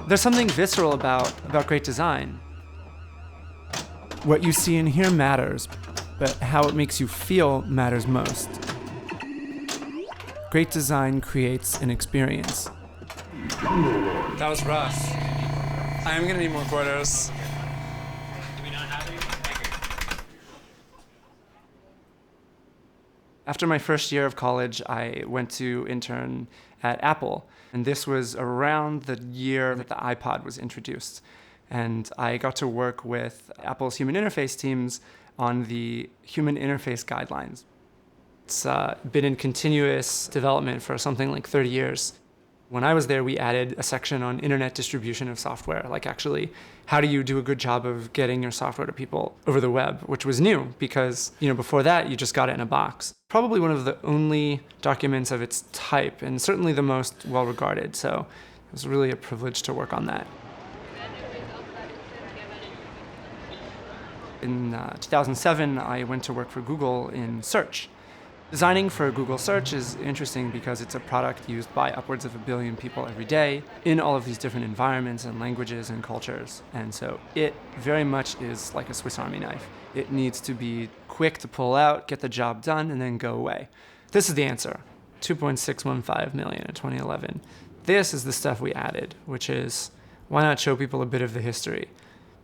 There's something visceral about great design. What you see and hear matters, but how it makes you feel matters most. Great design creates an experience. That was rough. I am gonna need more quarters. Do we not have any? After my first year of college, I went to intern at Apple. And this was around the year that the iPod was introduced. And I got to work with Apple's human interface teams on the human interface guidelines. It's been in continuous development for something like 30 years. When I was there, we added a section on internet distribution of software, like actually, how do you do a good job of getting your software to people over the web, which was new because, before that, you just got it in a box. Probably one of the only documents of its type, and certainly the most well-regarded, so it was really a privilege to work on that. In 2007, I went to work for Google in search. Designing for Google Search is interesting because it's a product used by upwards of 1 billion people every day in all of these different environments and languages and cultures. And so it very much is like a Swiss Army knife. It needs to be quick to pull out, get the job done, and then go away. This is the answer, 2.615 million in 2011. This is the stuff we added, which is, why not show people a bit of the history?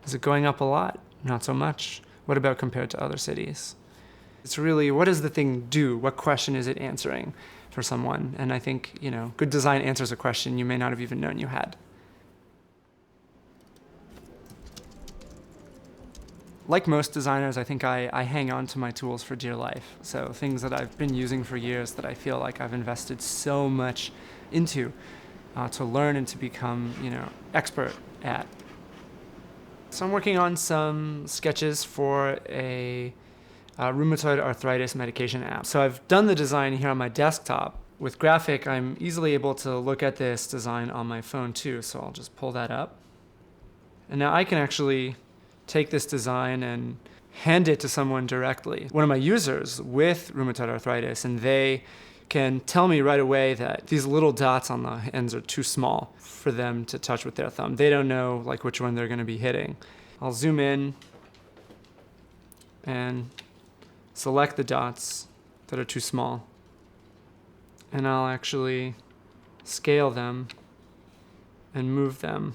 Is it going up a lot? Not so much. What about compared to other cities? It's really, what does the thing do? What question is it answering for someone? And I think, good design answers a question you may not have even known you had. Like most designers, I think I hang on to my tools for dear life. So things that I've been using for years that I feel like I've invested so much into to learn and to become, expert at. So I'm working on some sketches for a rheumatoid arthritis medication app. So I've done the design here on my desktop. With Graphic, I'm easily able to look at this design on my phone too, so I'll just pull that up. And now I can actually take this design and hand it to someone directly, one of my users with rheumatoid arthritis, and they can tell me right away that these little dots on the ends are too small for them to touch with their thumb. They don't know which one they're going to be hitting. I'll zoom in and select the dots that are too small. And I'll actually scale them and move them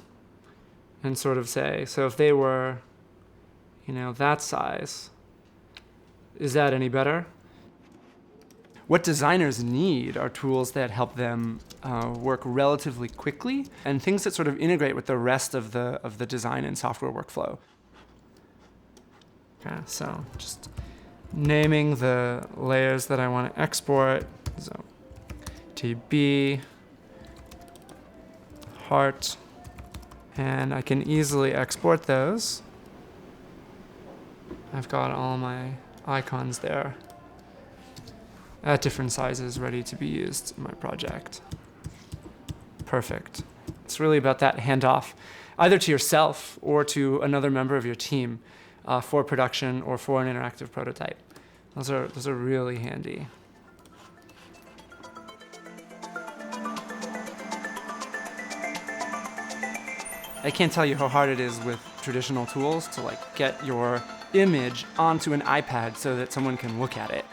and sort of say, so if they were, that size, is that any better? What designers need are tools that help them work relatively quickly and things that sort of integrate with the rest of the design and software workflow. Okay, so just naming the layers that I want to export. So TB, heart, and I can easily export those. I've got all my icons there at different sizes ready to be used in my project. Perfect. It's really about that handoff, either to yourself or to another member of your team for production or for an interactive prototype. Those are really handy. I can't tell you how hard it is with traditional tools to get your image onto an iPad so that someone can look at it.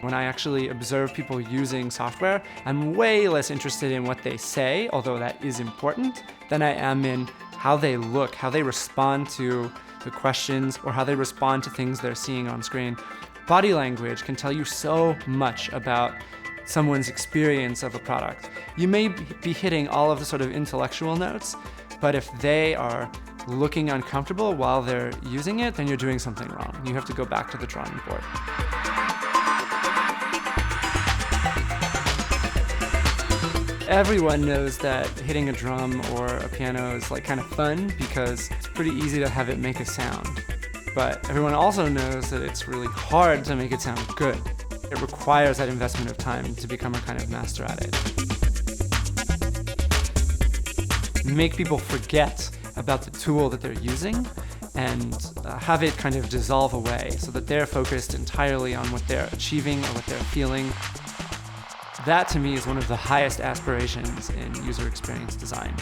When I actually observe people using software, I'm way less interested in what they say, although that is important, than I am in how they look, how they respond to the questions, or how they respond to things they're seeing on screen. Body language can tell you so much about someone's experience of a product. You may be hitting all of the sort of intellectual notes, but if they are looking uncomfortable while they're using it, then you're doing something wrong. You have to go back to the drawing board. Everyone knows that hitting a drum or a piano is kind of fun because it's pretty easy to have it make a sound. But everyone also knows that it's really hard to make it sound good. It requires that investment of time to become a kind of master at it. Make people forget about the tool that they're using and have it kind of dissolve away so that they're focused entirely on what they're achieving or what they're feeling. That to me is one of the highest aspirations in user experience design.